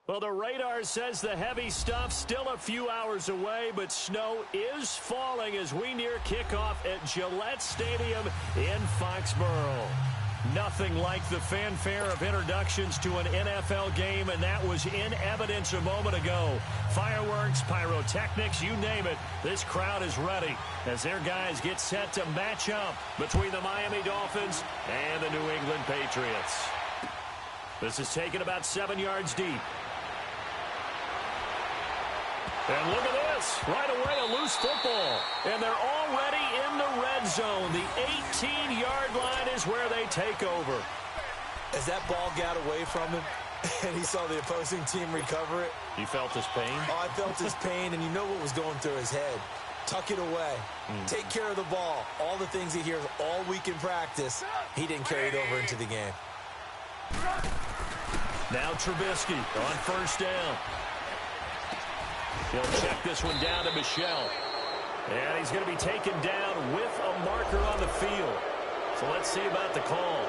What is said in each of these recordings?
Well, the radar says the heavy stuff still a few hours away, but snow is falling as we near kickoff at Gillette Stadium in Foxborough. Nothing like the fanfare of introductions to an NFL game, and that was in evidence a moment ago. Fireworks, pyrotechnics, you name it. This crowd is ready as their guys get set to match up between the Miami Dolphins and the New England Patriots. This is taken about 7 yards deep. And look at this. Right away, a loose football. And they're already in the red zone. The 18-yard line is where they take over. As that ball got away from him and he saw the opposing team recover it. You felt his pain? Oh, I felt his pain, and you know what was going through his head. Tuck it away. Take care of the ball. All the things he hears all week in practice, he didn't carry it over into the game. Now Trubisky on first down. He'll check this one down to Michel. And he's going to be taken down with a marker on the field. So let's see about the call.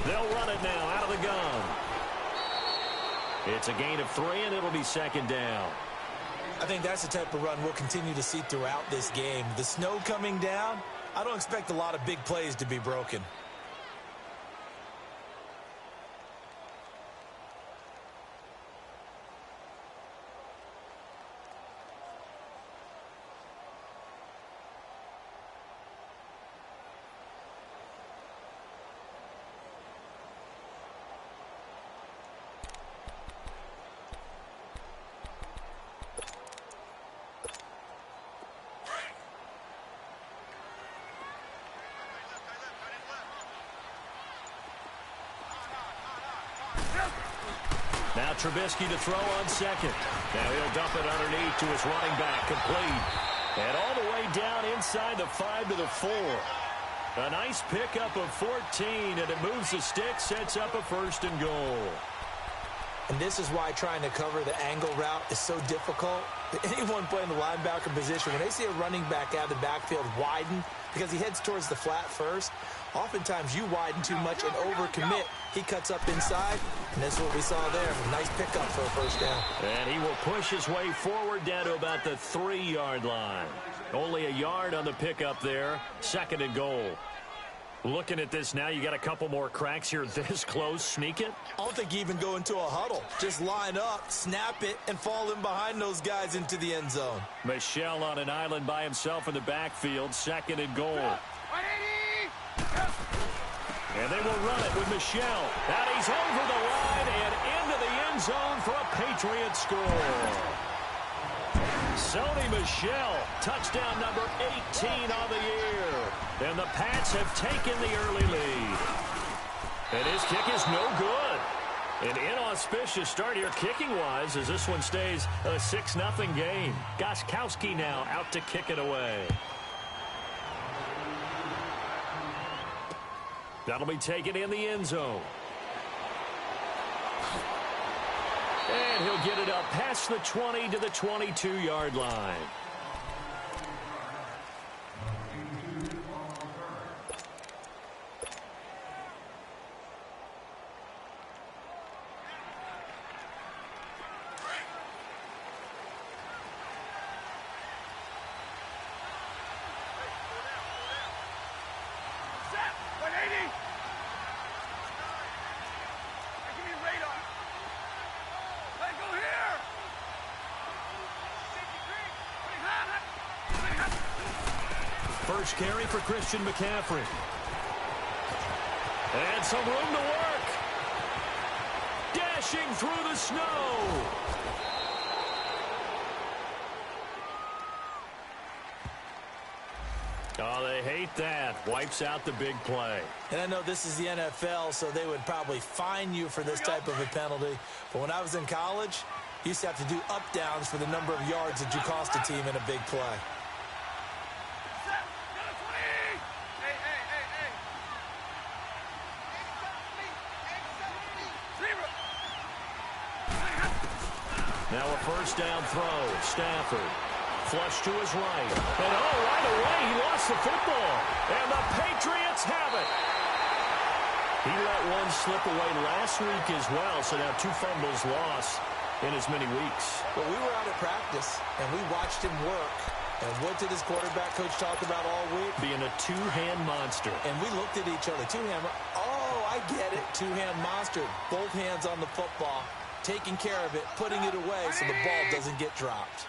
They'll run it now out of the gun. It's a gain of 3, and it'll be second down. I think that's the type of run we'll continue to see throughout this game. The snow coming down, I don't expect a lot of big plays to be broken. Now Trubisky to throw on second. Now he'll dump it underneath to his running back, complete. And all the way down inside the 5 to the 4. A nice pickup of 14, and it moves the stick, sets up a first and goal. And this is why trying to cover the angle route is so difficult. Anyone playing the linebacker position, when they see a running back out of the backfield widen because he heads towards the flat first, oftentimes you widen too much and overcommit. He cuts up inside, and that's what we saw there. A nice pickup for a first down. And he will push his way forward down to about the 3-yard line. Only a yard on the pickup there. Second and goal. Looking at this now, you got a couple more cracks here this close. Sneak it? I don't think you even go into a huddle. Just line up, snap it, and fall in behind those guys into the end zone. Michel on an island by himself in the backfield. Second and goal. And they will run it with Michel. And he's over the line and into the end zone for a Patriot score. Sony Michel, touchdown number 18 on the year. And the Pats have taken the early lead. And his kick is no good. An inauspicious start here kicking-wise as this one stays a 6-0 game. Gostkowski now out to kick it away. That'll be taken in the end zone. And he'll get it up past the 20 to the 22-yard line. First carry for Christian McCaffrey. And some room to work. Dashing through the snow. Oh, they hate that. Wipes out the big play. And I know this is the NFL, so they would probably fine you for this type of a penalty. But when I was in college, you used to have to do up-downs for the number of yards that you cost a team in a big play. Now a first down throw. Stafford. Flush to his right. And right away, he lost the football. And the Patriots have it. He let one slip away last week as well, so now 2 fumbles lost in as many weeks. Well, we were out at practice, and we watched him work. And what did his quarterback coach talk about all week? Being a 2-hand monster. And we looked at each other. 2-hand. Oh, I get it. 2-hand monster. Both hands on the football, taking care of it, putting it away so the ball doesn't get dropped.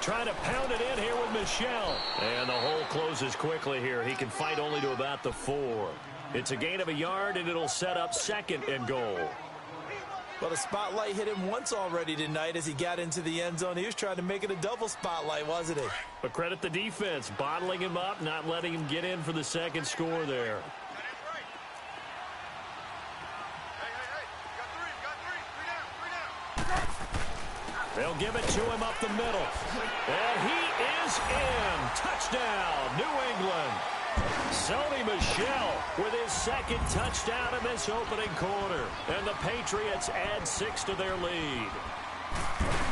Trying to pound it in here with Michel. And the hole closes quickly here. He can fight only to about the 4. It's a gain of a yard, and it'll set up 2nd and goal. Well, the spotlight hit him once already tonight as he got into the end zone. He was trying to make it a double spotlight, wasn't he? But credit the defense, bottling him up, not letting him get in for the 2nd score there. They'll give it to him up the middle. And he is in. Touchdown, New England. Sony Michel with his 2nd touchdown in this opening quarter. And the Patriots add 6 to their lead.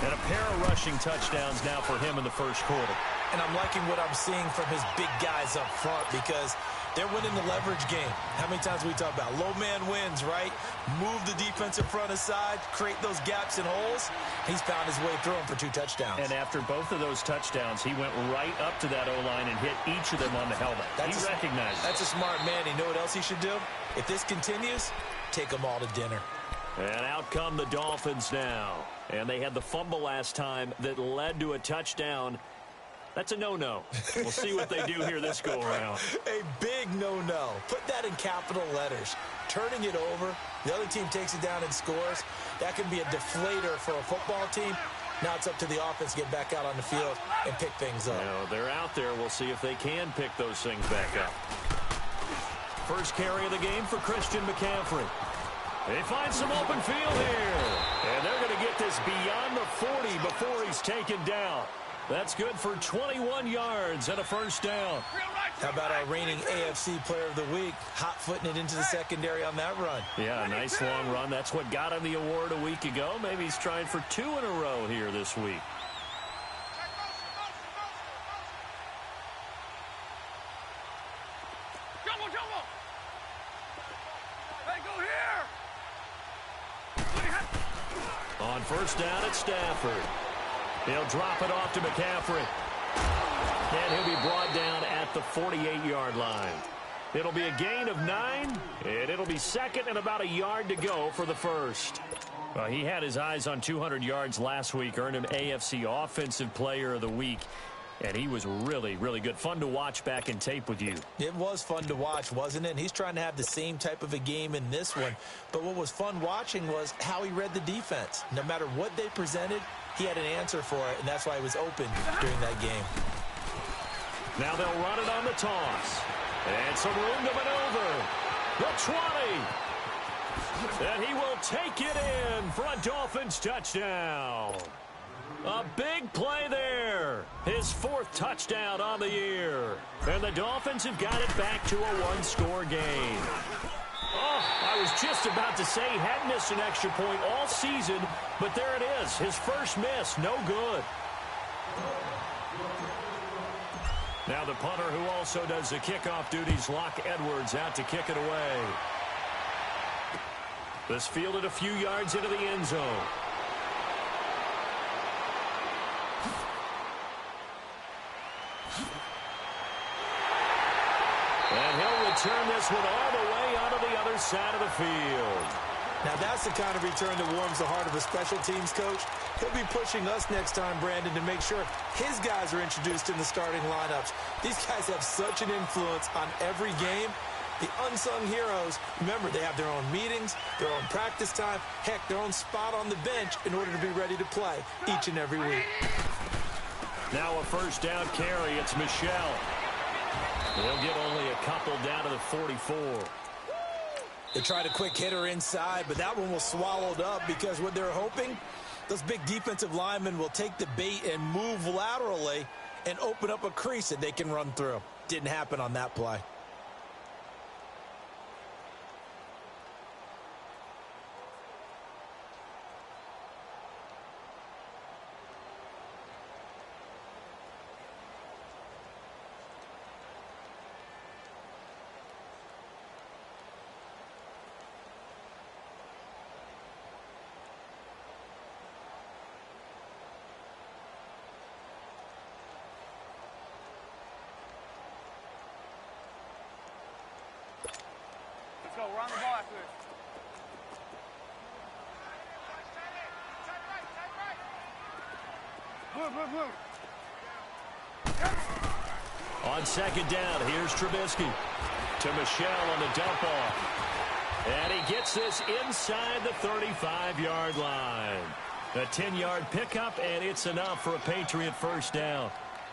And a pair of rushing touchdowns now for him in the first quarter. And I'm liking what I'm seeing from his big guys up front because they're winning the leverage game. How many times we talk about low man wins, right? Move the defensive front aside, create those gaps and holes. He's found his way through them for 2 touchdowns. And after both of those touchdowns, he went right up to that O-line and hit each of them on the helmet. He recognized it. That's a smart man. You know what else he should do? If this continues, take them all to dinner. And out come the Dolphins now. And they had the fumble last time that led to a touchdown. That's a no-no. We'll see what they do here this go-around. A big no-no. Put that in capital letters. Turning it over, the other team takes it down and scores. That can be a deflator for a football team. Now it's up to the offense to get back out on the field and pick things up. They're out there. We'll see if they can pick those things back up. First carry of the game for Christian McCaffrey. They find some open field here. And they're going to get this beyond the 40 before he's taken down. That's good for 21 yards and a first down. How about our reigning AFC Player of the Week, hot-footing it into the secondary on that run? Yeah, a nice long run. That's what got him the award a week ago. Maybe he's trying for 2 in a row here this week. On first down, it's Stafford. He'll drop it off to McCaffrey. And he'll be brought down at the 48-yard line. It'll be a gain of 9, and it'll be 2nd and about a yard to go for the first. Well, he had his eyes on 200 yards last week, earned him AFC Offensive Player of the Week. And he was really, really good. Fun to watch back in tape with you. It was fun to watch, wasn't it? And he's trying to have the same type of a game in this one. But what was fun watching was how he read the defense. No matter what they presented, he had an answer for it, and that's why he was open during that game. Now they'll run it on the toss. And some room to maneuver. The 20. And he will take it in for a Dolphins touchdown. A big play there. His 4th touchdown on the year. And the Dolphins have got it back to a 1-score game. Oh, I was just about to say he hadn't missed an extra point all season, but there it is. His first miss, no good. Now the punter who also does the kickoff duties, Locke Edwards, out to kick it away. This fielded a few yards into the end zone. And he'll return this one all the way onto the other side of the field. Now that's the kind of return that warms the heart of a special teams coach. He'll be pushing us next time, Brandon, to make sure his guys are introduced in the starting lineups. These guys have such an influence on every game. The unsung heroes, remember, they have their own meetings, their own practice time, heck, their own spot on the bench in order to be ready to play each and every week. Now a first down carry. It's Michel. They'll get only a couple down to the 44. They tried a quick hitter inside, but that one was swallowed up because what they're hoping, those big defensive linemen will take the bait and move laterally and open up a crease that they can run through. Didn't happen on that play. Let's go. We're on the ball after this. Move. On second down, here's Trubisky to Michelle on the dump off. And he gets this inside the 35-yard line. A 10-yard pickup, and it's enough for a Patriot first down.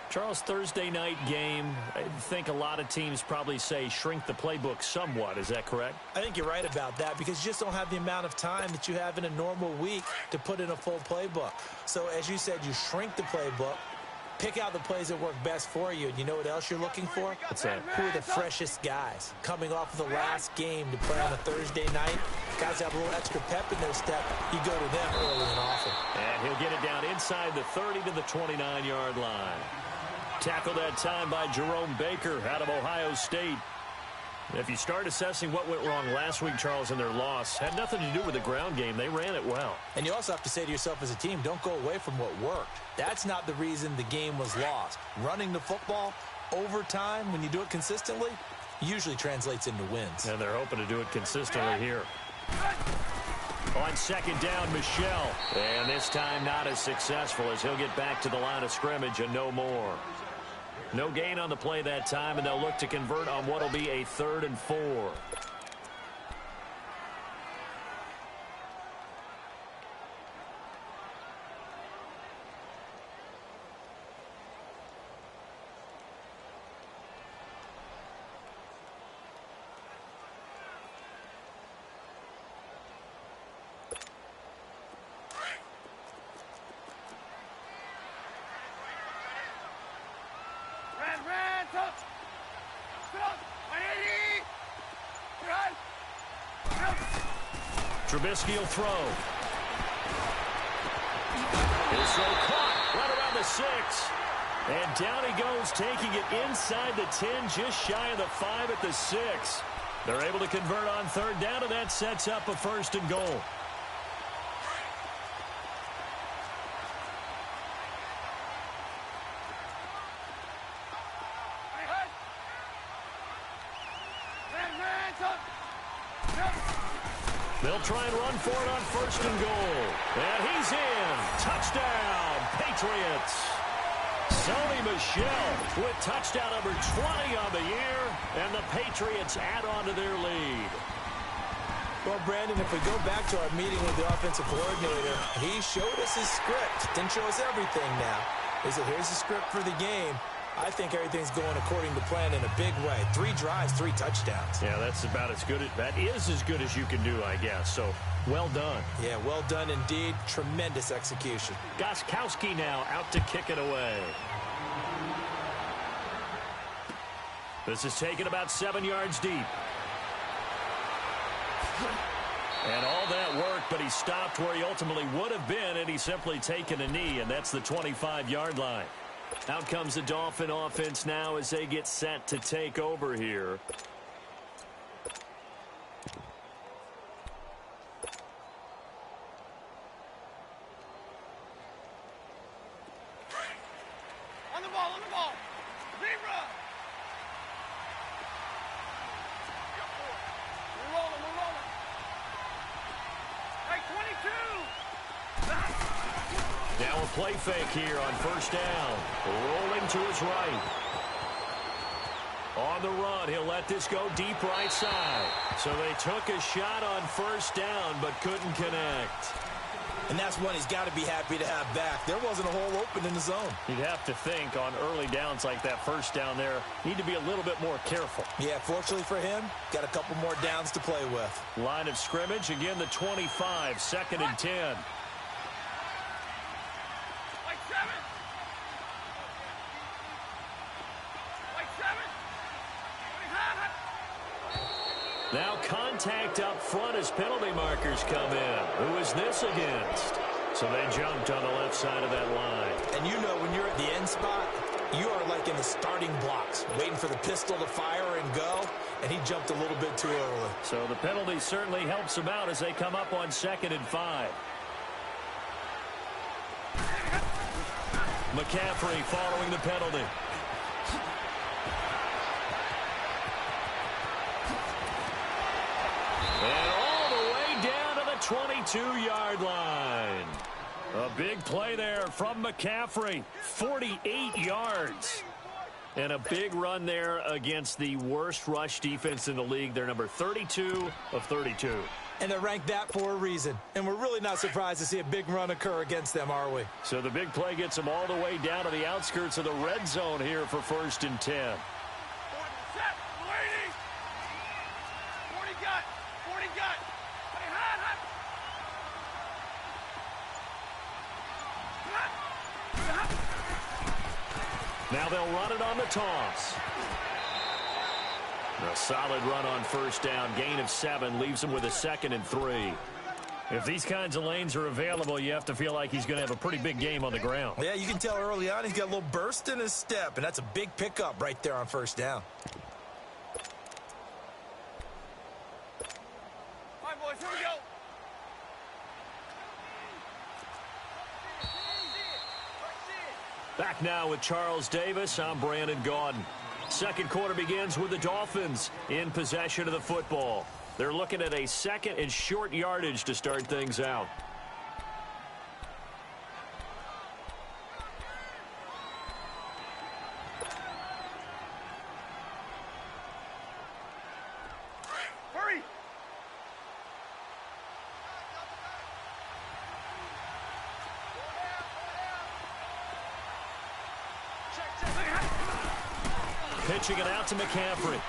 Charles, Thursday night game, I think a lot of teams probably say shrink the playbook somewhat. Is that correct? I think you're right about that because you just don't have the amount of time that you have in a normal week to put in a full playbook. So as you said, you shrink the playbook, pick out the plays that work best for you. And you know what else you're looking for? What's that? Who are the freshest guys coming off of the last game to play on a Thursday night? Guys have a little extra pep in their step. You go to them early and often. And he'll get it down inside the 30 to the 29-yard line. Tackled that time by Jerome Baker out of Ohio State. If you start assessing what went wrong last week, Charles, in their loss, had nothing to do with the ground game. They ran it well. And you also have to say to yourself as a team, don't go away from what worked. That's not the reason the game was lost. Running the football over time, when you do it consistently, usually translates into wins. And they're hoping to do it consistently here. On second down, Michelle. And this time not as successful as he'll get back to the line of scrimmage and no more. No gain on the play that time, and they'll look to convert on what will be a 3rd and 4. Trubisky will throw. He'll throw caught right around the 6. And down he goes, taking it inside the 10, just shy of the 5 at the 6. They're able to convert on 3rd down, and that sets up a 1st and goal. They'll try and run for it on 1st and goal. And he's in. Touchdown, Patriots. Sony Michel with touchdown number 20 on the year. And the Patriots add on to their lead. Well, Brandon, if we go back to our meeting with the offensive coordinator, he showed us his script. Didn't show us everything now. He said, here's the script for the game. I think everything's going according to plan in a big way. 3 drives, 3 touchdowns. Yeah, that's about as good. That is as good as you can do, I guess. So, well done. Yeah, well done indeed. Tremendous execution. Gostkowski now out to kick it away. This is taken about 7 yards deep. And all that worked, but he stopped where he ultimately would have been, and he's simply taken a knee, and that's the 25-yard line. Out comes the Dolphin offense now as they get set to take over here. On the ball. Zebra. We're rolling. Hey, 22. Now a play fake here on 1st down. Rolling to his right. On the run, he'll let this go deep right side. So they took a shot on 1st down, but couldn't connect. And that's one he's got to be happy to have back. There wasn't a hole open in the zone. You'd have to think on early downs like that 1st down there, need to be a little bit more careful. Yeah, fortunately for him, got a couple more downs to play with. Line of scrimmage, again the 25, 2nd and 10. Now contact up front as penalty markers come in. Who is this against? So they jumped on the left side of that line. And you know when you're at the end spot, you are like in the starting blocks, waiting for the pistol to fire and go, and he jumped a little bit too early. So the penalty certainly helps them out as they come up on 2nd and 5. McCaffrey following the penalty. 22-yard line. A big play there from McCaffrey. 48 yards. And a big run there against the worst rush defense in the league. They're number 32 of 32. And they're ranked that for a reason. And we're really not surprised to see a big run occur against them, are we? So the big play gets them all the way down to the outskirts of the red zone here for 1st and 10. 40 gut. 40 gut. Hey, hot. Now they'll run it on the toss. A solid run on 1st down. Gain of 7 leaves him with a 2nd and 3. If these kinds of lanes are available, you have to feel like he's going to have a pretty big game on the ground. Yeah, you can tell early on he's got a little burst in his step, and that's a big pickup right there on 1st down. All right, boys, here we go. Back now with Charles Davis. I'm Brandon Gaudin. Second quarter begins with the Dolphins in possession of the football. They're looking at a 2nd and short yardage to start things out. Hurry. Pitching it out to McCaffrey.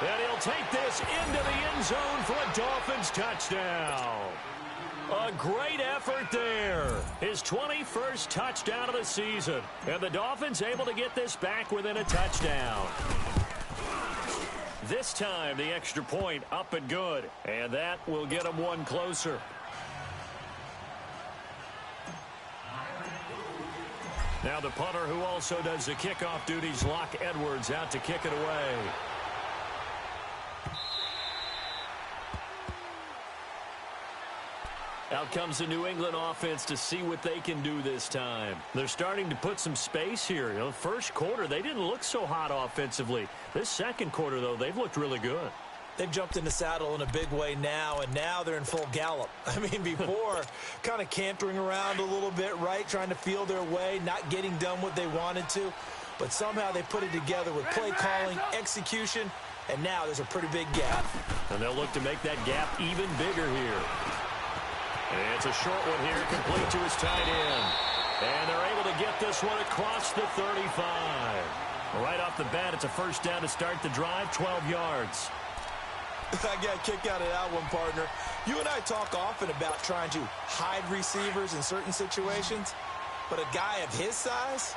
And he'll take this into the end zone for a Dolphins touchdown. A great effort there. His 21st touchdown of the season. And the Dolphins able to get this back within a touchdown. This time, the extra point up and good. And that will get them one closer. Now the punter who also does the kickoff duties, Locke Edwards, out to kick it away. Out comes the New England offense to see what they can do this time. They're starting to put some space here. You know, first quarter, they didn't look so hot offensively. This second quarter, though, they've looked really good. They've jumped in the saddle in a big way now, and now they're in full gallop. I mean, before, kind of cantering around a little bit, right, trying to feel their way, not getting done what they wanted to. But somehow they put it together with play calling, execution, and now there's a pretty big gap. And they'll look to make that gap even bigger here. And it's a short one here, complete to his tight end. And they're able to get this one across the 35. Right off the bat, it's a 1st down to start the drive, 12 yards. I got a kick out of that one, partner. You and I talk often about trying to hide receivers in certain situations, but a guy of his size,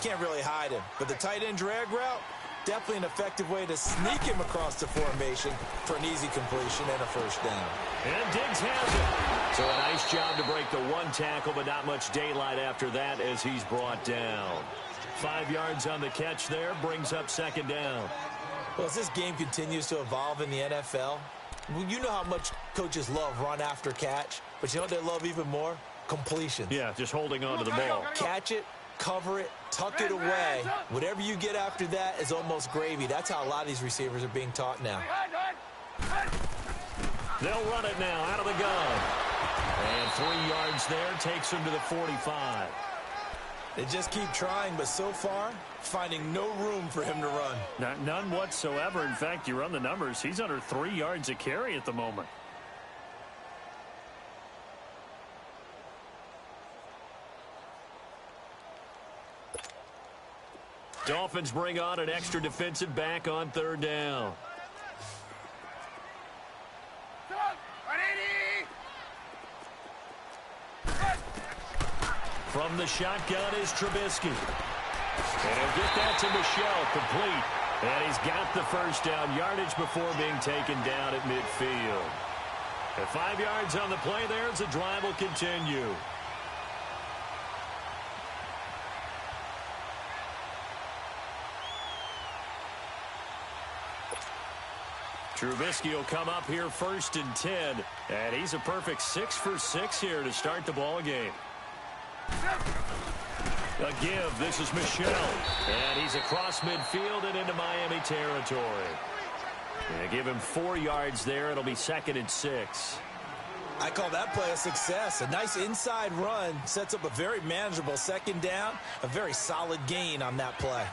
can't really hide him. But the tight end drag route, definitely an effective way to sneak him across the formation for an easy completion and a 1st down. And Diggs has it. So a nice job to break the one tackle, but not much daylight after that as he's brought down. 5 yards on the catch there, brings up 2nd down. Well, as this game continues to evolve in the NFL, you know how much coaches love run after catch, but you know what they love even more? Completion. Yeah, just holding on to the ball. Catch it, cover it, tuck it away. Whatever you get after that is almost gravy. That's how a lot of these receivers are being taught now. They'll run it now out of the gun. And 3 yards there takes him to the 45. They just keep trying, but so far, finding no room for him to run. None whatsoever. In fact, you run the numbers, he's under 3 yards a carry at the moment. Dolphins bring on an extra defensive back on 3rd down. From the shotgun is Trubisky. And he'll get that to Michel, complete. And he's got the 1st down yardage before being taken down at midfield. And 5 yards on the play there as the drive will continue. Trubisky will come up here 1st and 10. And he's a perfect 6 for 6 here to start the ball game. A give. This is Michel. And he's across midfield and into Miami territory. They give him 4 yards there. It'll be 2nd and 6. I call that play a success. A nice inside run sets up a very manageable second down. A very solid gain on that play.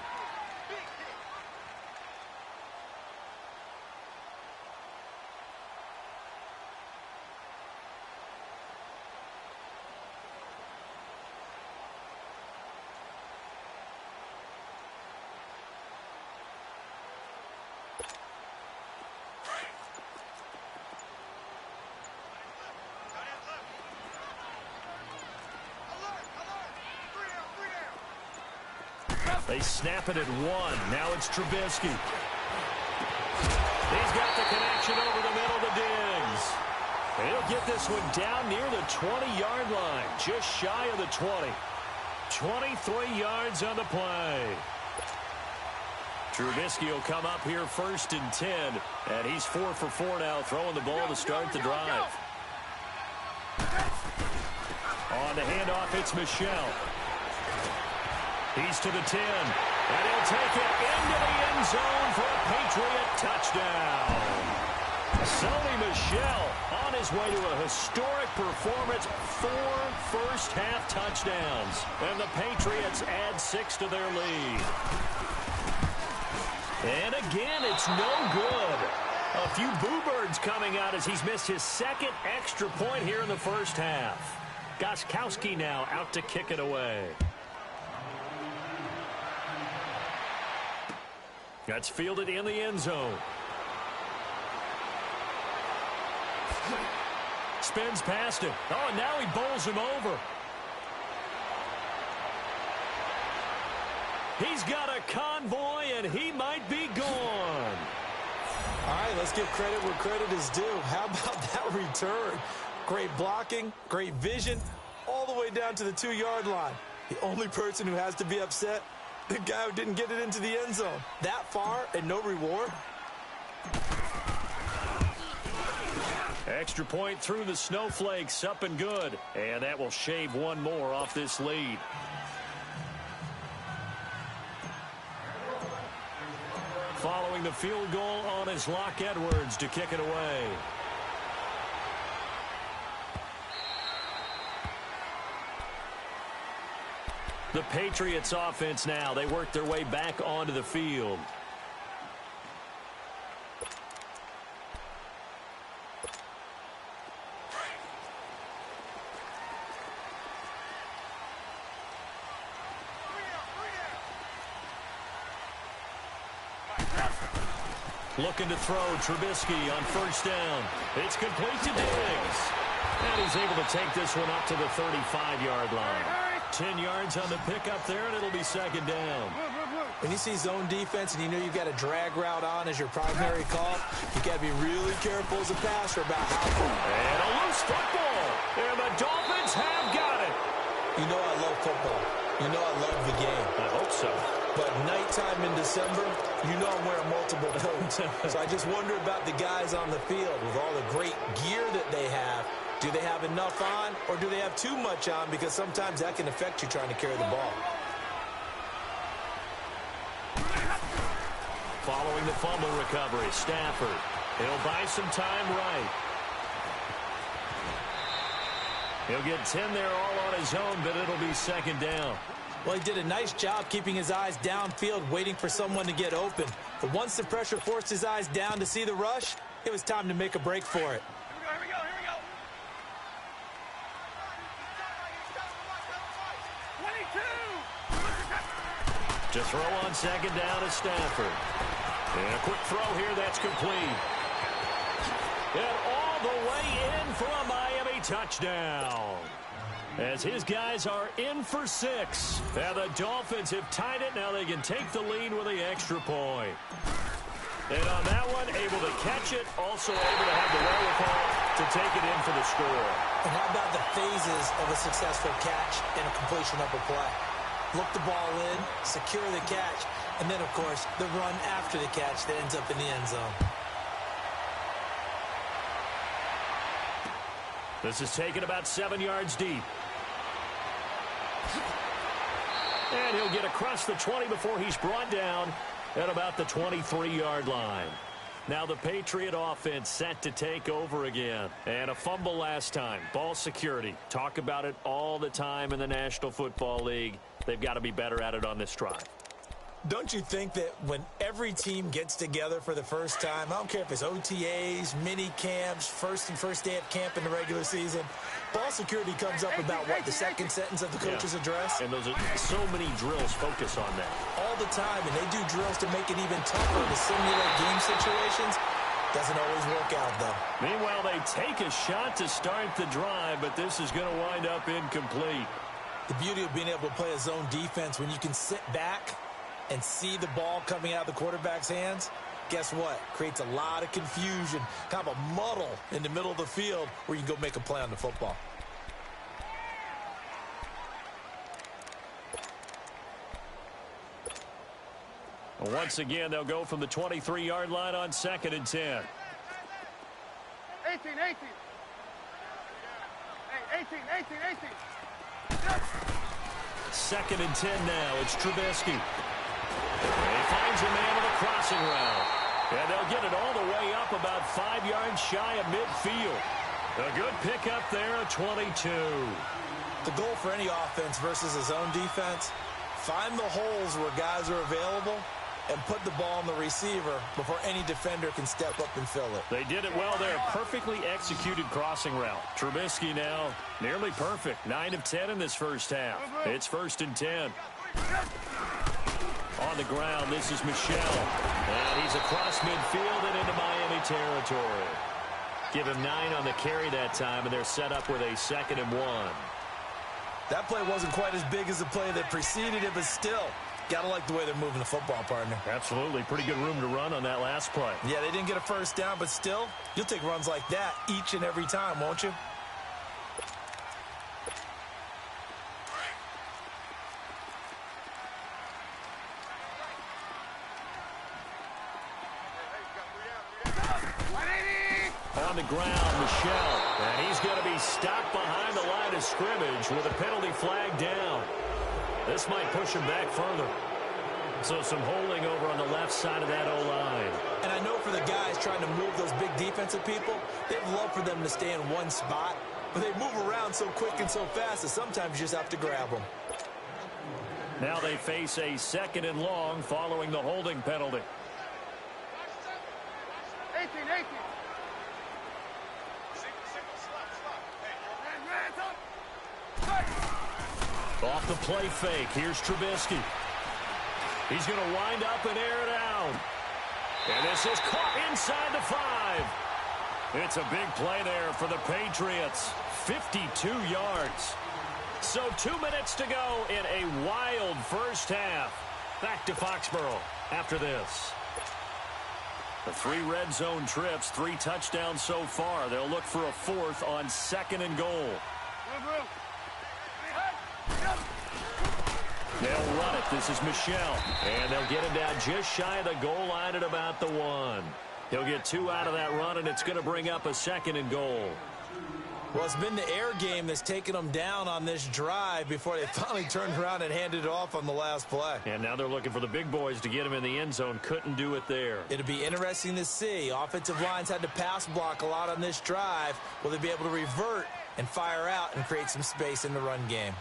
They snap it at 1. Now it's Trubisky. He's got the connection over the middle to Diggs. And he'll get this one down near the 20-yard line, just shy of the 20. 23 yards on the play. Trubisky will come up here 1st and 10, and he's 4 for 4 now, throwing the ball to start the drive. On the handoff, it's Michel. He's to the 10, and he'll take it into the end zone for a Patriot touchdown. Sony Michel on his way to a historic performance, 4 first-half touchdowns, and the Patriots add 6 to their lead. And again, it's no good. A few boo birds coming out as he's missed his 2nd extra point here in the first half. Gostkowski now out to kick it away. That's fielded in the end zone. Spins past him. Oh, and now he bowls him over. He's got a convoy, and he might be gone. All right, let's give credit where credit is due. How about that return? Great blocking, great vision, all the way down to the 2-yard line. The only person who has to be upset, the guy who didn't get it into the end zone. That far and no reward. Extra point through the snowflakes, up and good. And that will shave 1 more off this lead. Following the field goal on his Locke Edwards to kick it away. The Patriots offense now. They work their way back onto the field. Looking to throw Trubisky on 1st down. It's complete to Diggs. And he's able to take this one up to the 35-yard line. 10 yards on the pickup there, and it'll be 2nd down. When you see zone defense and you know you've got a drag route on as your primary call, you got to be really careful as a passer about how far. And a loose football. And the Dolphins have got it. You know I love football. You know I love the game. I hope so. But nighttime in December, you know I'm wearing multiple coats. So I just wonder about the guys on the field with all the great gear that they have. Do they have enough on, or do they have too much on? Because sometimes that can affect you trying to carry the ball. Following the fumble recovery, Stafford. He'll buy some time right. He'll get 10 there all on his own, but it'll be 2nd down. Well, he did a nice job keeping his eyes downfield, waiting for someone to get open. But once the pressure forced his eyes down to see the rush, it was time to make a break for it. Here we go. To throw on 2nd down is Stafford. And a quick throw here, that's complete. And all the way in for a Miami touchdown. As his guys are in for 6. And the Dolphins have tied it. Now they can take the lead with the extra point. And on that one, able to catch it. Also able to have the wherewithal to take it in for the score. And how about the phases of a successful catch and a completion of a play? Look the ball in, secure the catch, and then, of course, the run after the catch that ends up in the end zone. This is taken about 7 yards deep. And he'll get across the 20 before he's brought down at about the 23-yard line. Now the Patriot offense set to take over again. And a fumble last time. Ball security. Talk about it all the time in the National Football League. They've got to be better at it on this drive. Don't you think that when every team gets together for the first time, I don't care if it's OTAs, mini camps, first day of camp in the regular season, ball security comes up about, what, the second sentence of the coach's address? And those are so many drills focus on that. All the time, and they do drills to make it even tougher to simulate game situations. Doesn't always work out, though. Meanwhile, they take a shot to start the drive, but this is going to wind up incomplete. The beauty of being able to play a zone defense when you can sit back and see the ball coming out of the quarterback's hands, guess what? Creates a lot of confusion, kind of a muddle in the middle of the field where you can go make a play on the football. Once again, they'll go from the 23-yard line on 2nd and 10. 18. Hey, 18. 2nd and 10 now. It's Trubisky. And he finds a man on the crossing route. And they'll get it all the way up about 5 yards shy of midfield. A good pickup there at 22. The goal for any offense versus a zone defense, find the holes where guys are available and put the ball on the receiver before any defender can step up and fill it. They did it well there. Perfectly executed crossing route. Trubisky now nearly perfect. 9 of 10 in this first half. It's 1st and 10. On the ground, this is Michel. And he's across midfield and into Miami territory. Give him 9 on the carry that time, and they're set up with a 2nd and 1. That play wasn't quite as big as the play that preceded it, but still, gotta like the way they're moving the football, partner. Absolutely. Pretty good room to run on that last play. Yeah, they didn't get a first down, but still, you'll take runs like that each and every time, won't you? On the ground, Michel. And he's going to be stopped behind the line of scrimmage with a penalty flag down. This might push him back further. So some holding over on the left side of that O-line. And I know for the guys trying to move those big defensive people, they'd love for them to stay in one spot. But they move around so quick and so fast that sometimes you just have to grab them. Now they face a 2nd and long following the holding penalty. 18. Off the play fake, here's Trubisky. He's going to wind up and air it out. And this is caught inside the 5. It's a big play there for the Patriots. 52 yards. So 2 minutes to go in a wild first half. Back to Foxborough after this. The 3 red zone trips, 3 touchdowns so far. They'll look for a 4th on 2nd and goal. They'll run it. This is Michel. And they'll get him down just shy of the goal line at about the 1. He'll get 2 out of that run, and it's going to bring up a 2nd and goal. Well, it's been the air game that's taken them down on this drive before they finally turned around and handed it off on the last play. And now they're looking for the big boys to get him in the end zone. Couldn't do it there. It'll be interesting to see. Offensive lines had to pass block a lot on this drive. Will they be able to revert and fire out and create some space in the run game?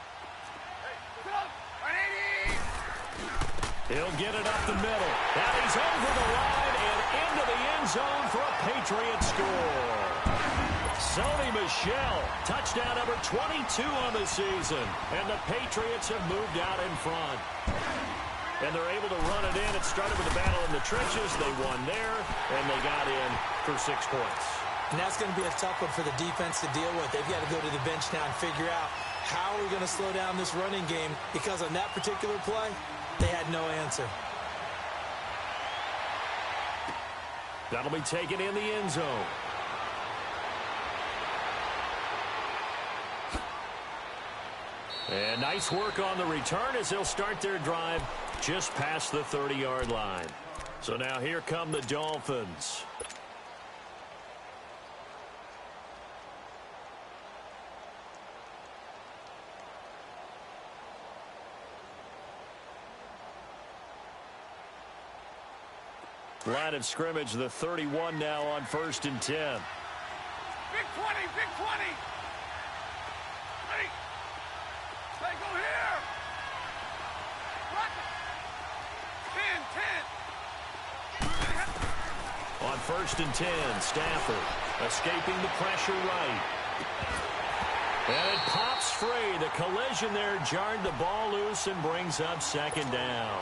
He'll get it up the middle. Now he's over the line and into the end zone for a Patriot score. Sony Michel, touchdown number 22 on the season. And the Patriots have moved out in front. And they're able to run it in. It started with a battle in the trenches. They won there, and they got in for 6 points. And that's going to be a tough one for the defense to deal with. They've got to go to the bench now and figure out how are we going to slow down this running game, because on that particular play, they had no answer. That'll be taken in the end zone. And nice work on the return as they'll start their drive just past the 30-yard line. So now here come the Dolphins. Line of scrimmage, the 31 now on 1st and 10. Big 20, big 20. Ready. Say, go here. Rock it. 10, 10. On 1st and 10, Stafford escaping the pressure right. And it pops free. The collision there jarred the ball loose and brings up 2nd down.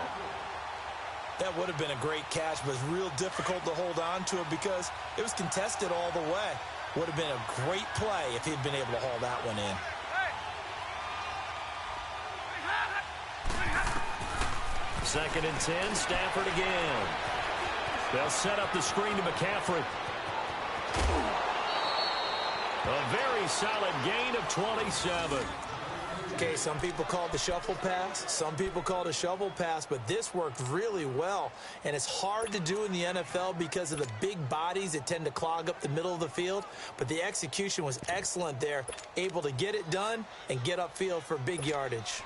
That would have been a great catch, but it's real difficult to hold on to it because it was contested all the way. Would have been a great play if he'd been able to haul that one in. Hey. 2nd and 10, Stafford again. They'll set up the screen to McCaffrey. A very solid gain of 27. Okay, some people call it the shuffle pass. Some people call it a shovel pass, but this worked really well. And it's hard to do in the NFL because of the big bodies that tend to clog up the middle of the field. But the execution was excellent there, able to get it done and get upfield for big yardage.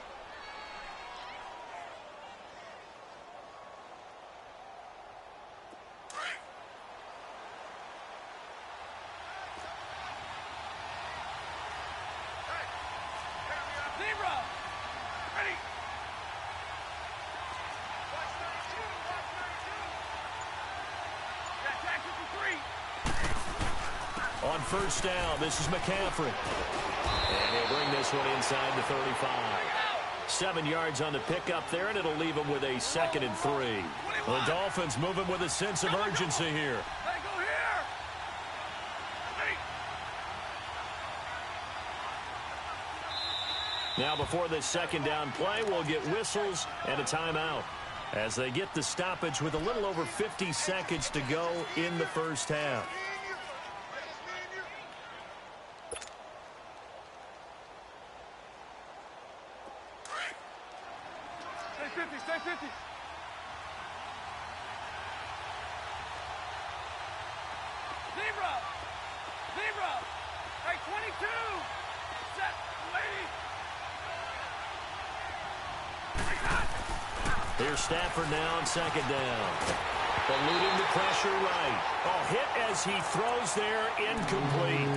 On 1st down, this is McCaffrey. And he'll bring this one inside the 35. 7 yards on the pickup there, and it'll leave him with a 2nd and 3. The Dolphins moving with a sense of urgency here. Hey, go here. Ready. Now before this 2nd down play, we'll get whistles and a timeout as they get the stoppage with a little over 50 seconds to go in the 1st half. Stay 50. Zebra. Hey, 22. Set, lady. Here's Stafford now on 2nd down. Eluding the pressure right. Oh, hit as he throws there, incomplete.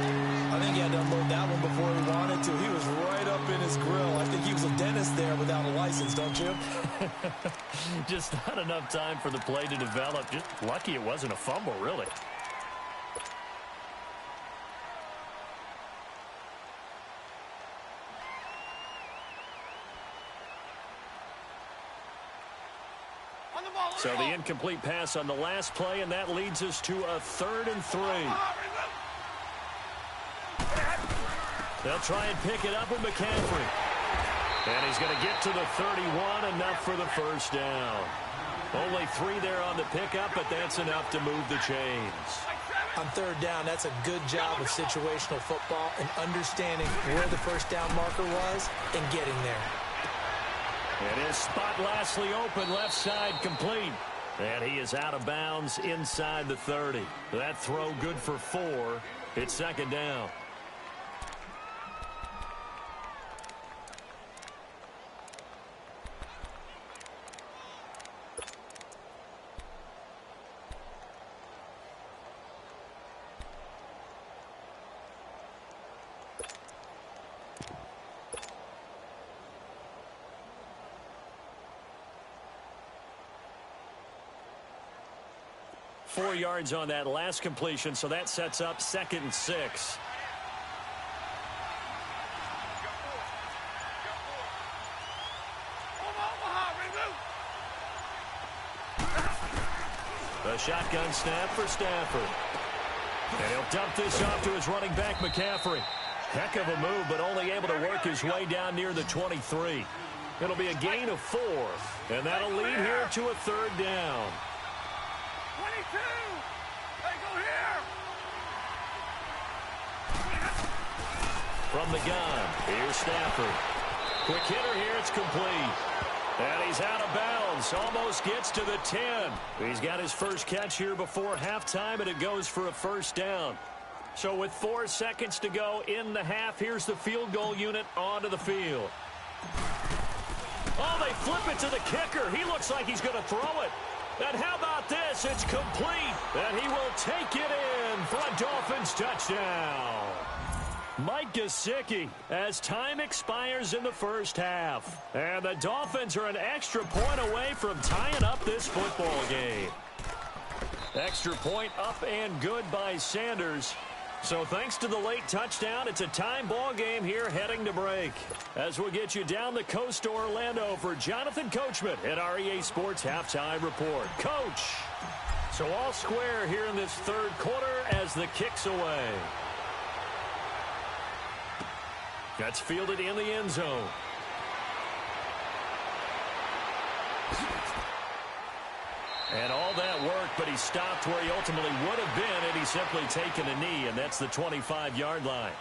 I think he had to unload that one before he wanted to. He was right up in his grill. I think he was a dentist there without a license, don't you? Just not enough time for the play to develop. Just lucky it wasn't a fumble, really. So the incomplete pass on the last play, and that leads us to a 3rd and 3. They'll try and pick it up with McCaffrey. And he's going to get to the 31, enough for the 1st down. Only 3 there on the pickup, but that's enough to move the chains. On 3rd down, that's a good job of situational football and understanding where the 1st down marker was and getting there. And his spot lastly open, left side complete. And he is out of bounds inside the 30. That throw good for 4. It's 2nd down. Four yards on that last completion, so that sets up 2nd and 6. A shotgun snap for Stafford. And he'll dump this off to his running back, McCaffrey. Heck of a move, but only able to work his way down near the 23. It'll be a gain of 4, and that'll lead here to a 3rd down. 22. Hey, go here. From the gun, here's Stafford. Quick hitter here, it's complete. And he's out of bounds, almost gets to the 10. He's got his first catch here before halftime, and it goes for a 1st down. So with 4 seconds to go in the half, here's the field goal unit onto the field. Oh, they flip it to the kicker. He looks like he's going to throw it. And how about this? It's complete. And he will take it in for a Dolphins touchdown. Mike Gesicki as time expires in the first half. And the Dolphins are an extra point away from tying up this football game. Extra point up and good by Sanders. So thanks to the late touchdown, it's a time ball game here heading to break. As we'll get you down the coast to Orlando for Jonathan Coachman at our EA Sports Halftime Report. Coach, so all square here in this third quarter as the kick's away. That's fielded in the end zone. And all that worked, but he stopped where he ultimately would have been, and he's simply taken a knee, and that's the 25-yard line.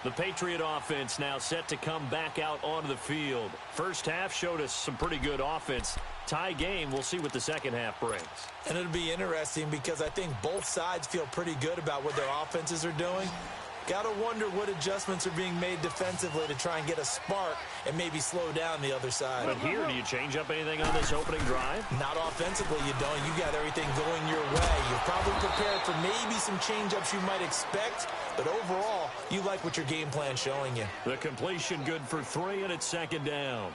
The Patriot offense now set to come back out onto the field. First half showed us some pretty good offense. Tie game, we'll see what the second half brings. And it'll be interesting because I think both sides feel pretty good about what their offenses are doing. Got to wonder what adjustments are being made defensively to try and get a spark and maybe slow down the other side. But here, do you change up anything on this opening drive? Not offensively, you don't. You got everything going your way. You're probably prepared for maybe some change-ups you might expect, but overall, you like what your game plan's showing you. The completion good for 3, and it's second down.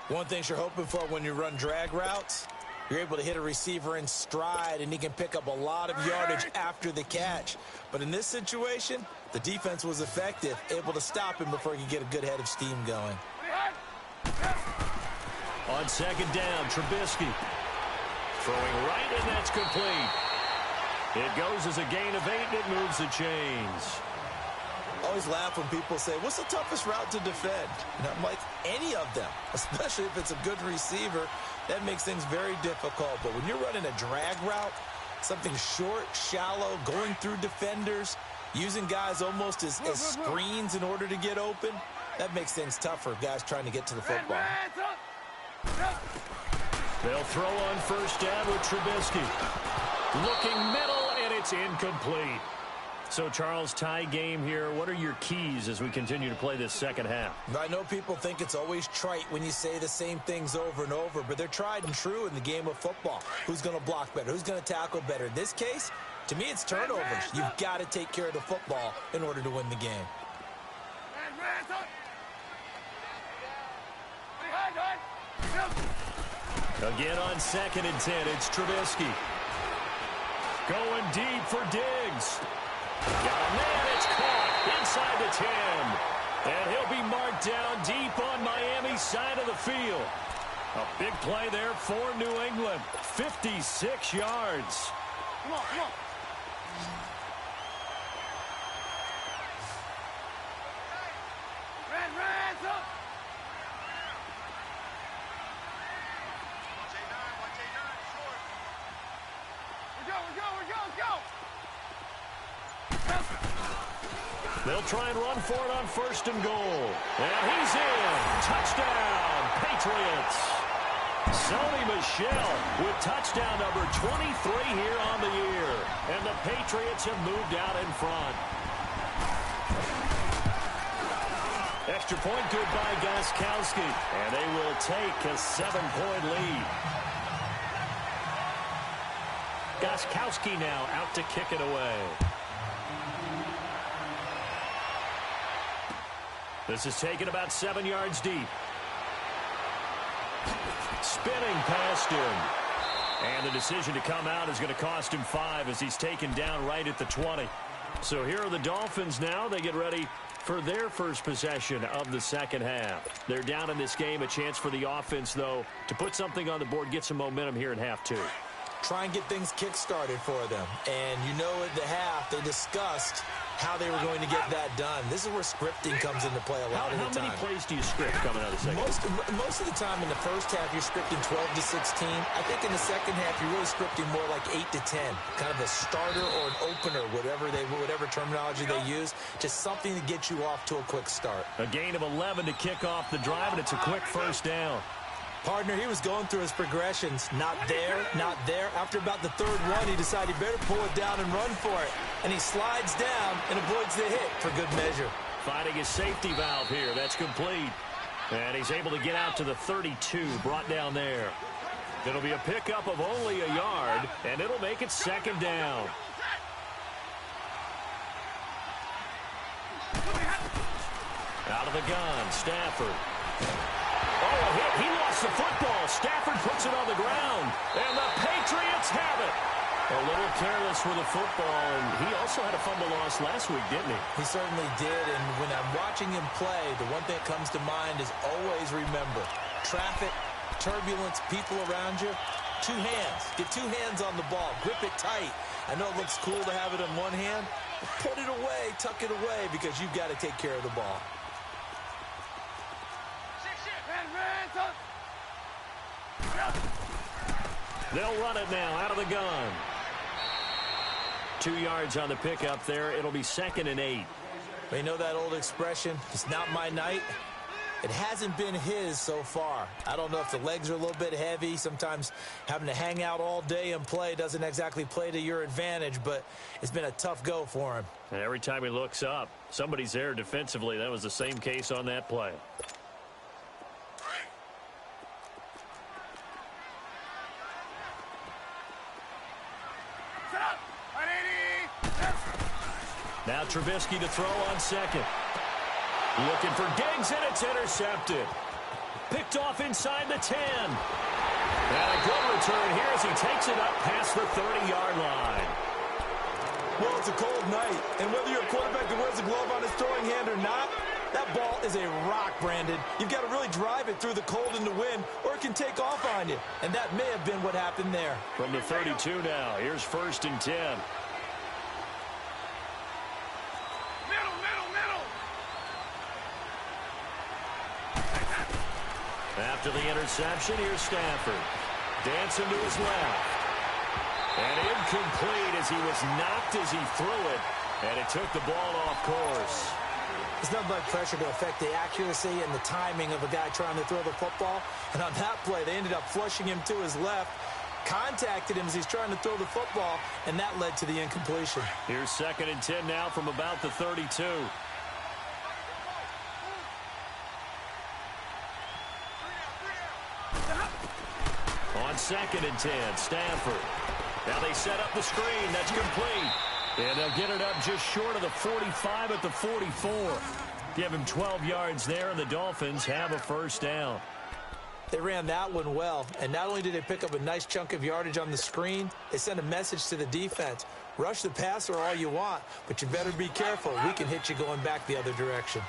One thing you're hoping for when you run drag routes, you're able to hit a receiver in stride, and he can pick up a lot of yardage after the catch. But in this situation, the defense was effective, able to stop him before he could get a good head of steam going. On second down, Trubisky throwing right, and that's complete. It goes as a gain of 8, and it moves the chains. I always laugh when people say, what's the toughest route to defend? And I'm like, any of them, especially if it's a good receiver. That makes things very difficult. But when you're running a drag route, something short, shallow, going through defenders, using guys almost as screens in order to get open, that makes things tougher for guys trying to get to the football. They'll throw on first down with Trubisky. Looking middle, and it's incomplete. So, Charles, tie game here. What are your keys as we continue to play this second half? I know people think it's always trite when you say the same things over and over, but they're tried and true in the game of football. Who's going to block better? Who's going to tackle better? In this case, to me, it's turnovers. You've got to take care of the football in order to win the game. Again on 2nd and 10, it's Trubisky. Going deep for Diggs. Got a man, it's caught inside the 10. And he'll be marked down deep on Miami's side of the field. A big play there for New England. 56 yards. Come on, come on. Red, up. We go. They'll try and run for it on 1st and goal. And he's in. Touchdown, Patriots. Sony Michel with touchdown number 23 here on the year. And the Patriots have moved out in front. Extra point good by Gostkowski. And they will take a 7-point lead. Gostkowski now out to kick it away. This is taken about 7 yards deep. Spinning past him. And the decision to come out is going to cost him 5 as he's taken down right at the 20. So here are the Dolphins now. They get ready for their first possession of the second half. They're down in this game. A chance for the offense, though, to put something on the board, get some momentum here in half 2. Try and get things kick-started for them. And you know at the half, they discussed how they were going to get that done. This is where scripting comes into play a lot of the time. How many plays do you script coming out of the second? Most of the time in the first half, you're scripting 12 to 16. I think in the second half, you're really scripting more like 8 to 10. Kind of a starter or an opener, whatever terminology they use. Just something to get you off to a quick start. A gain of 11 to kick off the drive, and it's a quick first down. Partner, he was going through his progressions. Not there, not there. After about the third one, he decided he better pull it down and run for it. And he slides down and avoids the hit for good measure. Finding his safety valve here. That's complete. And he's able to get out to the 32, brought down there. It'll be a pickup of only a yard, and it'll make it second down. Out of the gun, Stafford. Oh, a hit. He lost the football. Stafford puts it on the ground, and the Patriots have it. A little careless with the football, and he also had a fumble loss last week, didn't he? He certainly did, and when I'm watching him play, the one thing that comes to mind is always remember, traffic, turbulence, people around you, two hands. Get two hands on the ball. Grip it tight. I know it looks cool to have it in one hand, but put it away, tuck it away, because you've got to take care of the ball. They'll run it now out of the gun. 2 yards on the pickup there. It'll be 2nd and 8. You know that old expression, it's not my night? It hasn't been his so far. I don't know if the legs are a little bit heavy. Sometimes having to hang out all day and play doesn't exactly play to your advantage, but it's been a tough go for him. And every time he looks up, somebody's there defensively. That was the same case on that play. Now Trubisky to throw on second. Looking for Diggs, and it's intercepted. Picked off inside the 10. And a good return here as he takes it up past the 30-yard line. Well, it's a cold night, and whether you're a quarterback that wears a glove on his throwing hand or not, that ball is a rock, Brandon. You've got to really drive it through the cold and the wind, or it can take off on you. And that may have been what happened there. From the 32 now, here's 1st and 10. After the interception, here's Stafford. Dancing to his left. And incomplete as he was knocked as he threw it. And it took the ball off course. There's nothing like pressure to affect the accuracy and the timing of a guy trying to throw the football. And on that play, they ended up flushing him to his left, contacted him as he's trying to throw the football, and that led to the incompletion. Here's 2nd and 10 now from about the 32. On 2nd and 10, Stafford. Now they set up the screen. That's complete. And they'll get it up just short of the 45 at the 44. Give him 12 yards there, and the Dolphins have a 1st down. They ran that one well, and not only did they pick up a nice chunk of yardage on the screen, they sent a message to the defense. Rush the passer all you want, but you better be careful. We can hit you going back the other direction.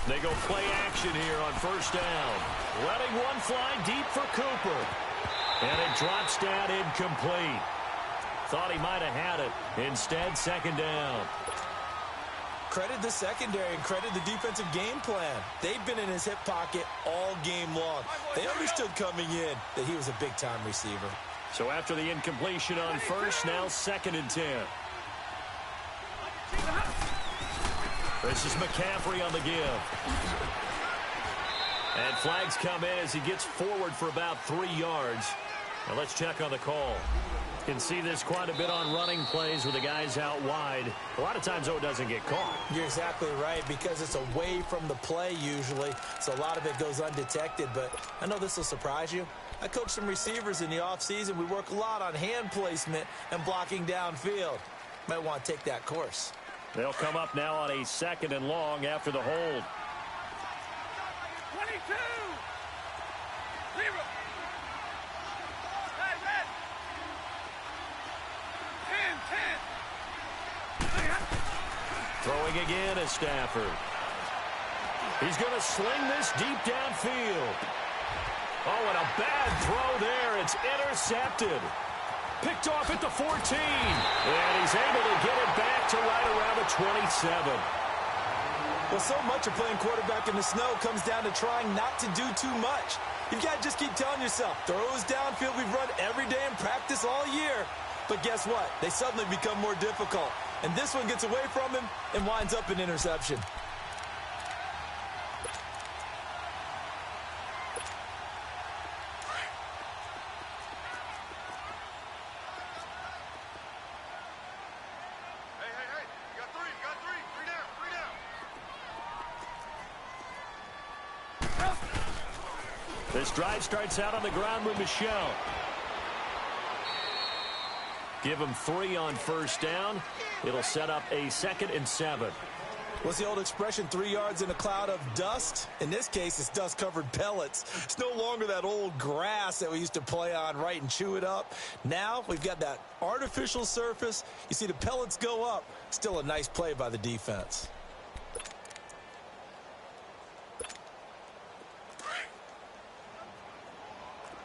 They go play action here on 1st down. Letting one fly deep for Cooper. And it drops down incomplete. Thought he might have had it. Instead, 2nd down. Credit the secondary and credit the defensive game plan. They've been in his hip pocket all game long. They understood coming in that he was a big-time receiver. So after the incompletion on 1st, now 2nd and 10. This is McCaffrey on the give. And flags come in as he gets forward for about 3 yards. Now let's check on the call. You can see this quite a bit on running plays with the guys out wide. A lot of times, though, it doesn't get caught. You're exactly right, because it's away from the play usually, so a lot of it goes undetected. But I know this will surprise you. I coach some receivers in the offseason. We work a lot on hand placement and blocking downfield. Might want to take that course. They'll come up now on a 2nd and long after the hold. 22! 0! Hey, red! 10! Throwing again is Stafford. He's going to sling this deep downfield. Oh, and a bad throw there. It's intercepted. Picked off at the 14. And he's able to get it back to right around the 27. Well, so much of playing quarterback in the snow comes down to trying not to do too much. You've got to just keep telling yourself, throws downfield we've run every day in practice all year. But guess what? They suddenly become more difficult. And this one gets away from him and winds up an interception. Hey, you This drive starts out on the ground with Michel. Give him 3 on first down. It'll set up a 2nd and 7. What's the old expression, 3 yards in a cloud of dust? In this case, it's dust-covered pellets. It's no longer that old grass that we used to play on, right, and chew it up. Now we've got that artificial surface. You see the pellets go up. Still a nice play by the defense.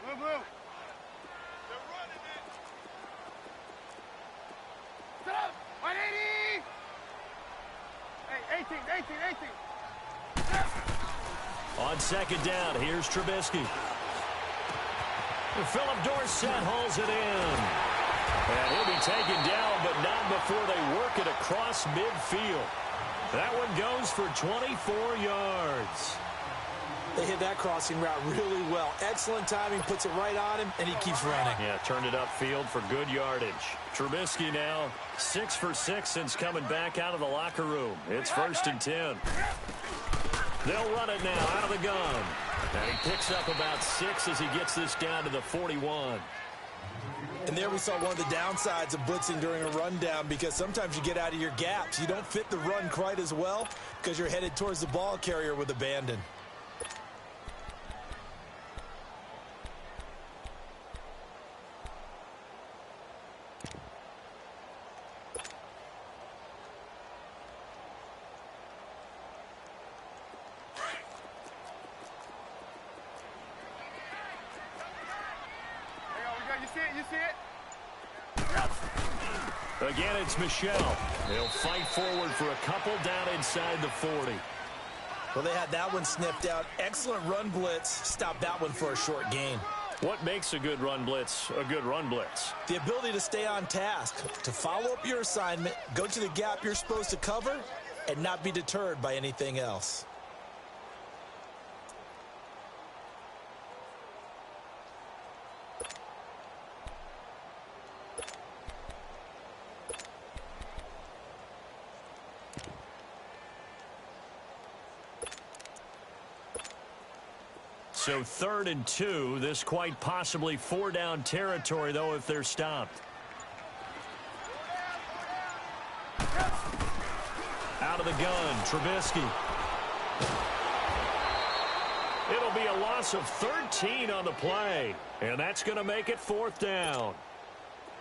Blue, blue. They're running it. Set up. 180. Hey, 18. On 2nd down, here's Trubisky. Philip Dorsett holds it in. And he'll be taken down, but not before they work it across midfield. That one goes for 24 yards. They hit that crossing route really well. Excellent timing, puts it right on him, and he keeps running. Yeah, turned it upfield for good yardage. Trubisky now 6 for 6 since coming back out of the locker room. It's 1st and 10. They'll run it now out of the gun. And he picks up about 6 as he gets this down to the 41. And there we saw one of the downsides of blitzing during a rundown, because sometimes you get out of your gaps. You don't fit the run quite as well because you're headed towards the ball carrier with abandon. You see it? Again, it's Michel. They'll fight forward for a couple down inside the 40. Well, they had that one sniffed out. Excellent run blitz. Stopped that one for a short gain. What makes a good run blitz a good run blitz? The ability to stay on task, to follow up your assignment, go to the gap you're supposed to cover, and not be deterred by anything else. So 3rd and 2. This quite possibly 4-down territory, though, if they're stopped. Out of the gun, Trubisky. It'll be a loss of 13 on the play, and that's going to make it 4th down.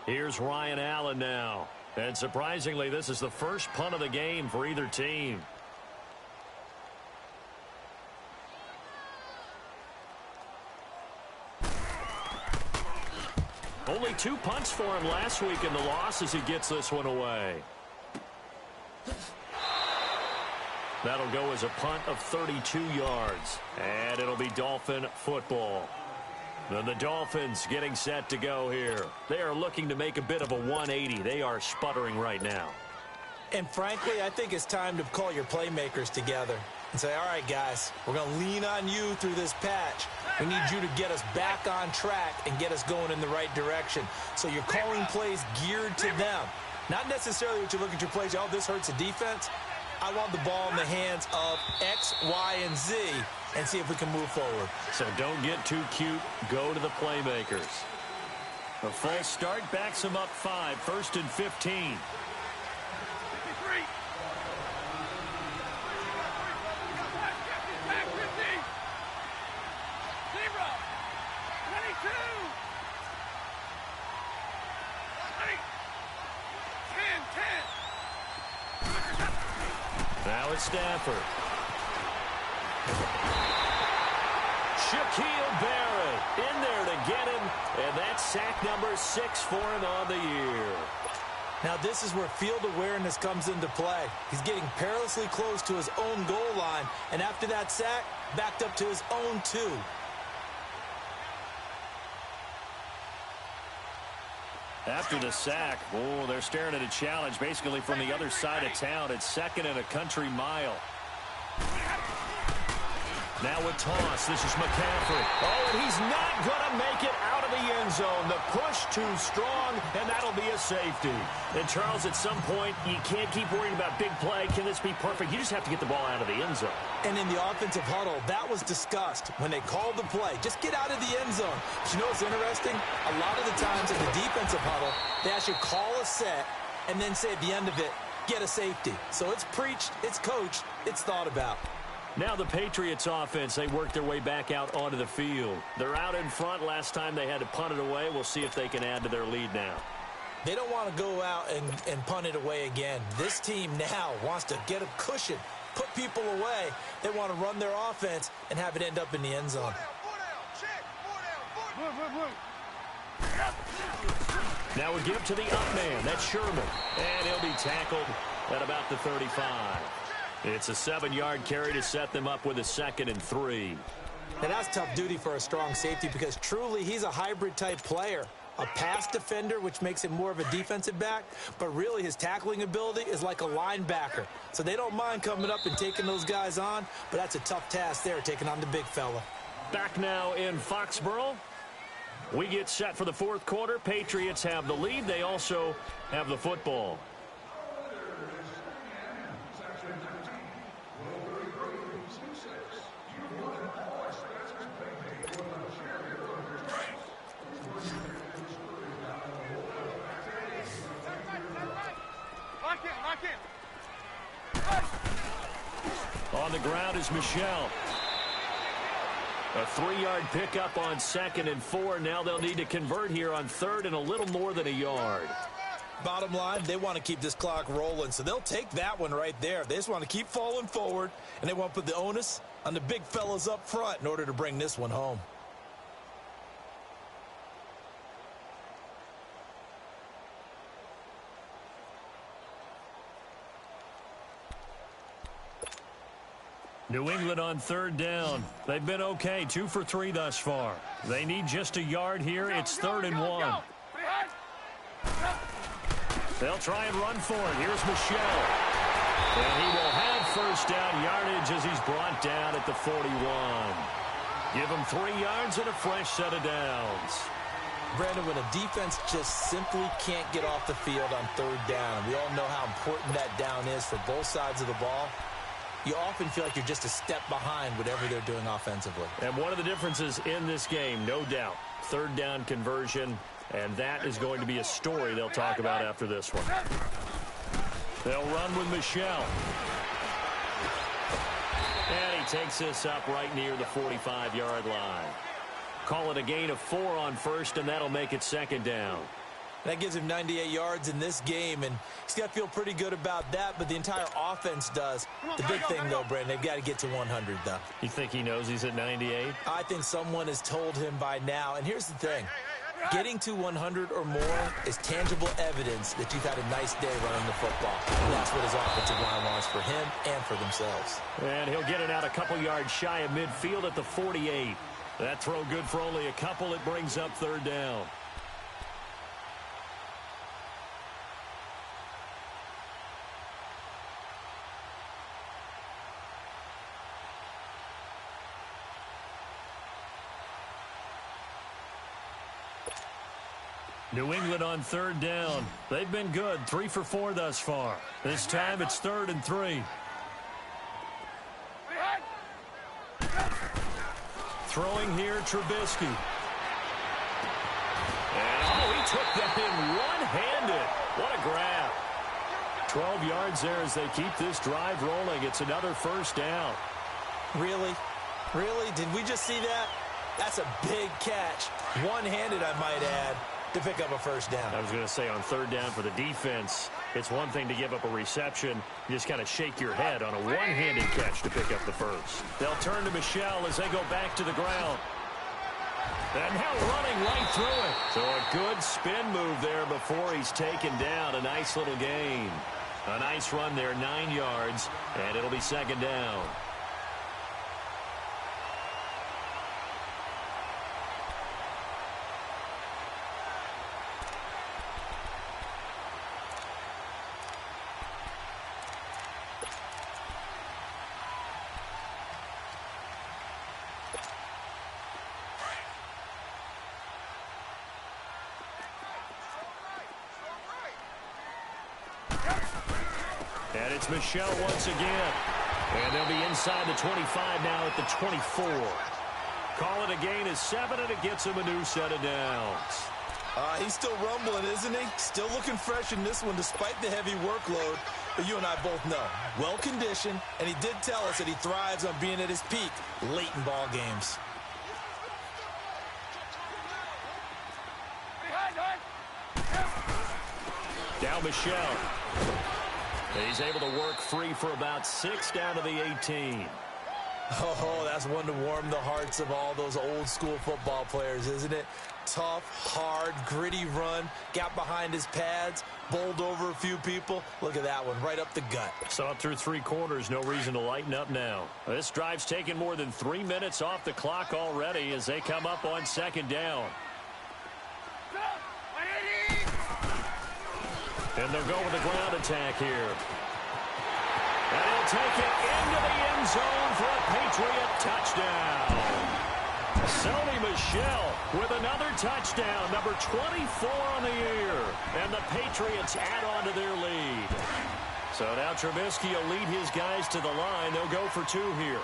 Here's Ryan Allen now. And surprisingly, this is the first punt of the game for either team. Only 2 punts for him last week in the loss as he gets this one away. That'll go as a punt of 32 yards. And it'll be Dolphin football. Then the Dolphins getting set to go here. They are looking to make a bit of a 180. They are sputtering right now. And frankly, I think it's time to call your playmakers together and say, all right, guys, we're going to lean on you through this patch. We need you to get us back on track and get us going in the right direction. So you're calling plays geared to them. Not necessarily what you look at your plays, oh, this hurts the defense. I want the ball in the hands of X, Y, and Z and see if we can move forward. So don't get too cute. Go to the playmakers. A false start backs them up 5. 1st and 15. 53. Back 50. 0. 22. 10. Now it's Stafford. Shaquille Barrett in there to get him, and that's sack number 6 for him on the year. Now this is where field awareness comes into play. He's getting perilously close to his own goal line, and after that sack, backed up to his own 2. After the sack, oh, they're staring at a challenge basically from the other side of town. It's 2nd and a country mile. Now a toss. This is McCaffrey. Oh, and he's not going to make it out of the end zone. The push too strong, and that'll be a safety. And, Charles, at some point, you can't keep worrying about big play. Can this be perfect? You just have to get the ball out of the end zone. And in the offensive huddle, that was discussed when they called the play. Just get out of the end zone. But you know what's interesting? A lot of the times in the defensive huddle, they actually call a set and then say at the end of it, get a safety. So it's preached, it's coached, it's thought about. Now the Patriots offense, they work their way back out onto the field. They're out in front. Last time they had to punt it away. We'll see if they can add to their lead now. They don't want to go out and punt it away again. This team now wants to get a cushion, put people away. They want to run their offense and have it end up in the end zone. Now we give to the up man. That's Sherman. And he'll be tackled at about the 35. It's a 7-yard carry to set them up with a 2nd and 3. Now that's tough duty for a strong safety because truly he's a hybrid type player. A pass defender, which makes him more of a defensive back, but really his tackling ability is like a linebacker. So they don't mind coming up and taking those guys on, but that's a tough task there, taking on the big fella. Back now in Foxborough. We get set for the 4th quarter. Patriots have the lead. They also have the football. On the ground is Michelle. A 3-yard pickup on 2nd and 4. Now they'll need to convert here on 3rd and a little more than a yard. Bottom line, they want to keep this clock rolling, so they'll take that one right there. They just want to keep falling forward, and they want to put the onus on the big fellas up front in order to bring this one home. New England on 3rd down. They've been okay, 2 for 3 thus far. They need just a yard here. It's 3rd and 1. They'll try and run for it. Here's Michelle. And he will have first down yardage as he's brought down at the 41. Give him 3 yards and a fresh set of downs. Brandon, when a defense just simply can't get off the field on 3rd down, and we all know how important that down is for both sides of the ball, you often feel like you're just a step behind whatever they're doing offensively. And one of the differences in this game, no doubt, 3rd down conversion, and that is going to be a story they'll talk about after this one. They'll run with Michelle. And he takes this up right near the 45-yard line. Call it a gain of 4 on 1st, and that'll make it 2nd down. That gives him 98 yards in this game, and he's got to feel pretty good about that, but the entire offense does. The big thing, though, Brandon, they've got to get to 100, though. You think he knows he's at 98? I think someone has told him by now, and here's the thing. Getting to 100 or more is tangible evidence that you've had a nice day running the football. And that's what his offensive line wants for him and for themselves. And he'll get it out a couple yards shy of midfield at the 48. That throw good for only a couple. It brings up 3rd down. New England on 3rd down. They've been good, 3 for 4 thus far. This time it's 3rd and 3. Throwing here, Trubisky. And, oh, he took that in one-handed. What a grab. 12 yards there as they keep this drive rolling. It's another first down. Really? Really? Did we just see that? That's a big catch. One-handed, I might add, to pick up a first down. I was going to say on 3rd down for the defense, it's one thing to give up a reception. You just kind of shake your head on a one-handed catch to pick up the first. They'll turn to Michelle as they go back to the ground. And now running right through it. So a good spin move there before he's taken down. A nice little gain. A nice run there, 9 yards, and it'll be 2nd down. And it's Michelle once again. And they'll be inside the 25 now at the 24. Call it a gain of 7, and it gets him a new set of downs. He's still rumbling, isn't he? Still looking fresh in this one despite the heavy workload. But you and I both know, well-conditioned, and he did tell us that he thrives on being at his peak late in ball games. Down Michelle. He's able to work free for about 6 down to the 18. Oh, that's one to warm the hearts of all those old-school football players, isn't it? Tough, hard, gritty run, got behind his pads, bowled over a few people. Look at that one, right up the gut. Saw it through 3 quarters, no reason to lighten up now. This drive's taken more than 3 minutes off the clock already as they come up on 2nd down. And they'll go with the ground attack here. And he'll take it into the end zone for a Patriot touchdown. Sony Michel with another touchdown, number 24 on the year. And the Patriots add on to their lead. So now Trubisky will lead his guys to the line. They'll go for 2 here.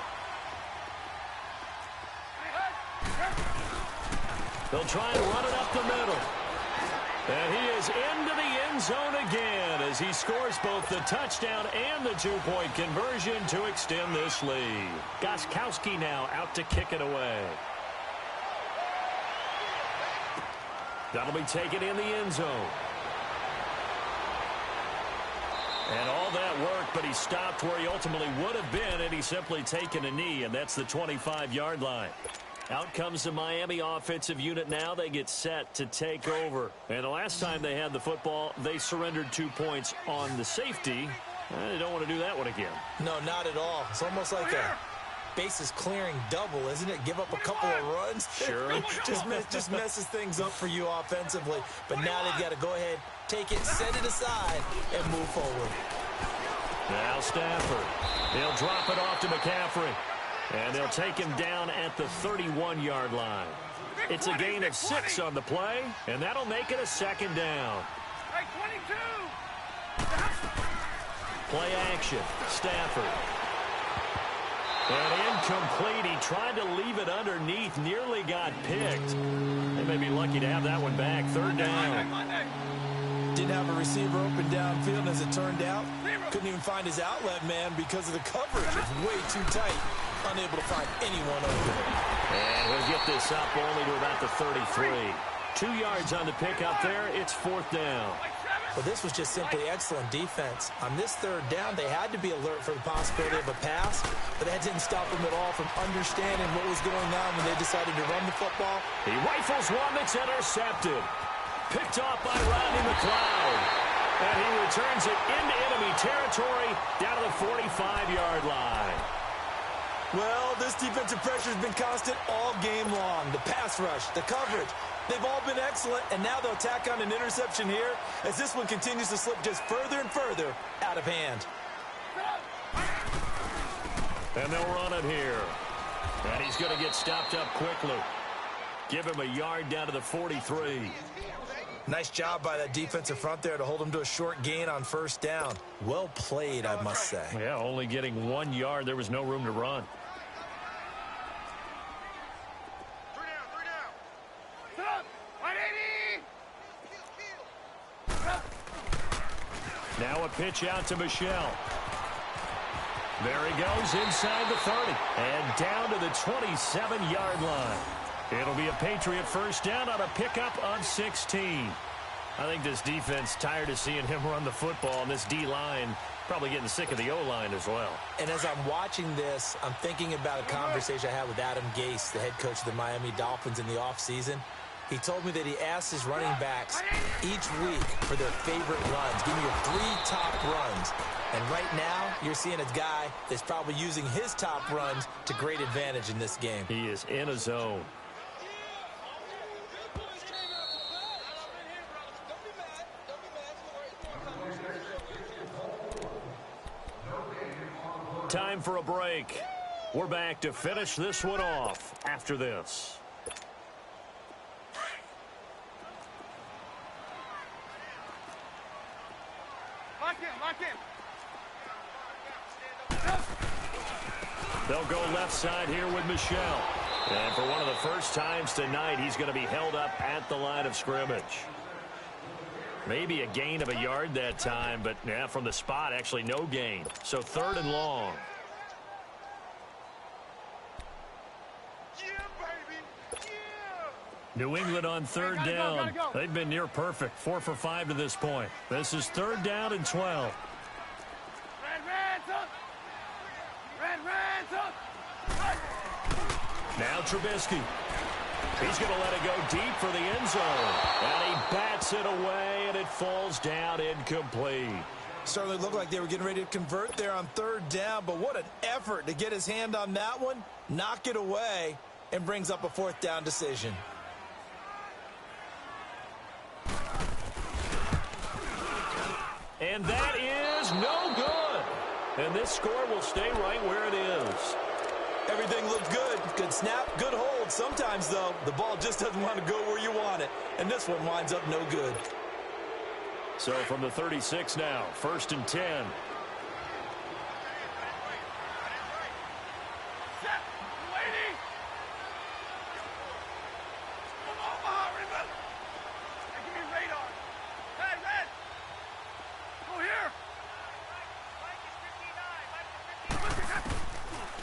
They'll try and run it up the middle. And he is into the end zone again as he scores both the touchdown and the 2-point conversion to extend this lead. Gostkowski now out to kick it away. That'll be taken in the end zone. And all that work, but he stopped where he ultimately would have been, and he's simply taken a knee, and that's the 25-yard line. Out comes the Miami offensive unit now. They get set to take over. And the last time they had the football, they surrendered 2 points on the safety. They don't want to do that one again. No, not at all. It's almost like a bases clearing double, isn't it? Give up a couple of runs. Sure. just messes things up for you offensively. But now they've got to go ahead, take it, set it aside, and move forward. Now Stafford. He'll drop it off to McCaffrey. And they'll take him down at the 31-yard line. It's a gain of 6 on the play, and that'll make it a 2nd down. Play action. Stafford. And incomplete. He tried to leave it underneath. Nearly got picked. They may be lucky to have that one back. 3rd down. Didn't have a receiver open downfield, and as it turned out, couldn't even find his outlet man because of the coverage. It's way too tight. Unable to find anyone open. And he'll get this up only to about the 33. 2 yards on the pickup there. It's 4th down. Well, this was just simply excellent defense. On this 3rd down, they had to be alert for the possibility of a pass, but that didn't stop them at all from understanding what was going on when they decided to run the football. He rifles one that's intercepted. Picked off by Rodney McLeod. And he returns it into enemy territory down to the 45-yard line. Well, this defensive pressure has been constant all game long. The pass rush, the coverage, they've all been excellent, and now they'll tack on an interception here as this one continues to slip just further and further out of hand. And they'll run it here. And he's going to get stopped up quickly. Give him a yard down to the 43. Nice job by that defensive front there to hold him to a short gain on 1st down. Well played, I must say. Yeah, only getting 1 yard. There was no room to run. Now a pitch out to Michel. There he goes inside the 30 and down to the 27-yard line. It'll be a Patriot 1st down on a pickup of 16. I think this defense tired of seeing him run the football, and this D-line probably getting sick of the O-line as well. And as I'm watching this, I'm thinking about a conversation I had with Adam Gase, the head coach of the Miami Dolphins, in the offseason. He told me that he asked his running backs each week for their favorite runs. Give me your 3 top runs. And right now, you're seeing a guy that's probably using his top runs to great advantage in this game. He is in a zone. Time for a break. We're back to finish this one off after this. Lock in, lock in. They'll go left side here with Michel. And for one of the first times tonight, he's going to be held up at the line of scrimmage. Maybe a gain of a yard that time, but yeah, from the spot, actually no gain. So 3rd and long. Yeah, baby. Yeah. New England on 3rd down. Go. They've been near perfect, 4 for 5 to this point. This is 3rd down and 12. Red's up. Now Trubisky. He's going to let it go deep for the end zone. And he bats it away, and it falls down incomplete. Certainly looked like they were getting ready to convert there on 3rd down, but what an effort to get his hand on that one, knock it away, and brings up a 4th down decision. And that is no good. And this score will stay right where it is. Everything looked good. Good snap, good hold. Sometimes, though, the ball just doesn't want to go where you want it. And this one winds up no good. So from the 36 now, 1st and 10.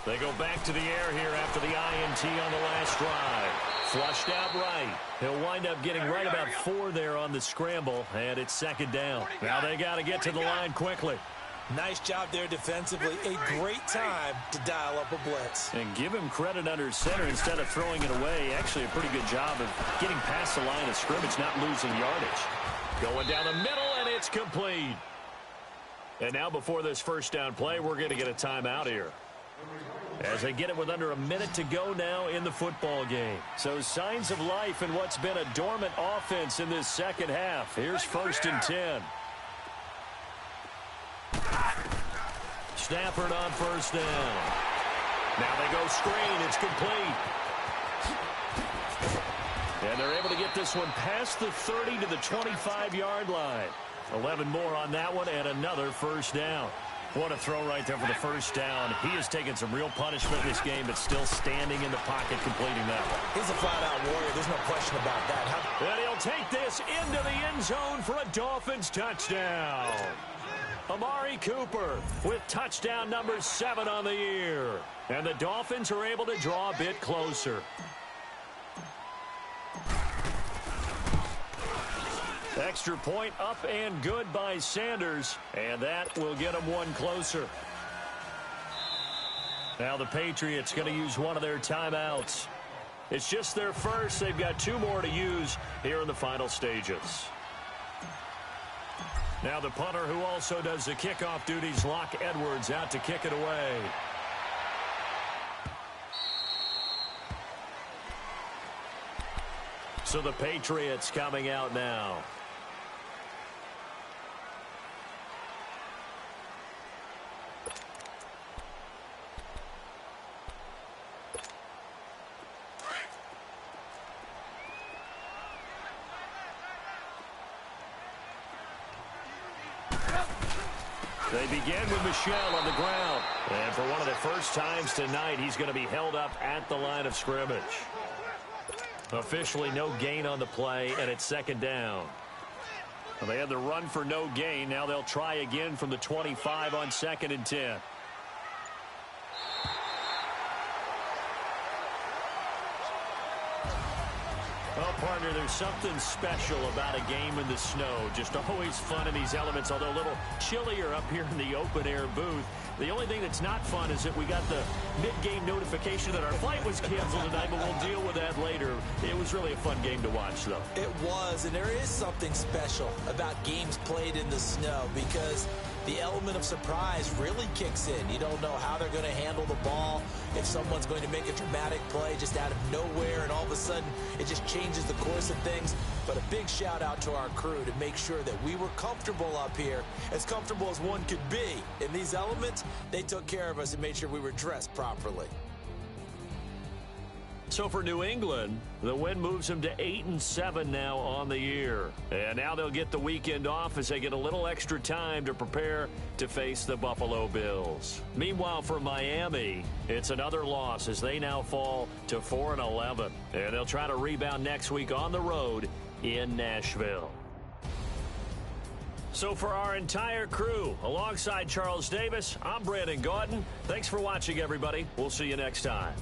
They go back to the air here after the INT on the last drive. Flushed out right. He'll wind up getting right about 4 there on the scramble, and it's 2nd down. Now they got to get to the line quickly. Nice job there defensively. A great time to dial up a blitz. And give him credit under center instead of throwing it away. Actually a pretty good job of getting past the line of scrimmage, not losing yardage. Going down the middle, and it's complete. And now before this 1st down play, we're going to get a timeout here, as they get it with under a minute to go now in the football game. So signs of life in what's been a dormant offense in this 2nd half. Here's 1st and 10. Stafford on 1st down. Now they go screen. It's complete. And they're able to get this one past the 30 to the 25-yard line. 11 more on that one and another 1st down. What a throw right there for the 1st down. He has taken some real punishment in this game, but still standing in the pocket completing that one. He's a flat-out warrior. There's no question about that. And he'll take this into the end zone for a Dolphins touchdown. Amari Cooper with touchdown number 7 on the year. And the Dolphins are able to draw a bit closer. Extra point up and good by Sanders, and that will get them 1 closer. Now the Patriots going to use one of their timeouts. It's just their first. They've got 2 more to use here in the final stages. Now the punter, who also does the kickoff duties, Locke Edwards, out to kick it away. So the Patriots coming out now. They begin with Michel on the ground. And for one of the first times tonight, he's going to be held up at the line of scrimmage. Officially no gain on the play, and it's 2nd down. Well, they had the run for no gain. Now they'll try again from the 25 on 2nd and 10. Well, partner, there's something special about a game in the snow. Just always fun in these elements, although a little chillier up here in the open-air booth. The only thing that's not fun is that we got the mid-game notification that our flight was canceled tonight, but we'll deal with that later. It was really a fun game to watch, though. It was, and there is something special about games played in the snow because the element of surprise really kicks in. You don't know how they're going to handle the ball, if someone's going to make a dramatic play just out of nowhere, and all of a sudden it just changes the course of things. But a big shout out to our crew to make sure that we were comfortable up here, as comfortable as one could be. In these elements, they took care of us and made sure we were dressed properly. So for New England, the win moves them to 8-7 now on the year. And now they'll get the weekend off as they get a little extra time to prepare to face the Buffalo Bills. Meanwhile, for Miami, it's another loss as they now fall to 4-11. And they'll try to rebound next week on the road in Nashville. So for our entire crew, alongside Charles Davis, I'm Brandon Gaudin. Thanks for watching, everybody. We'll see you next time.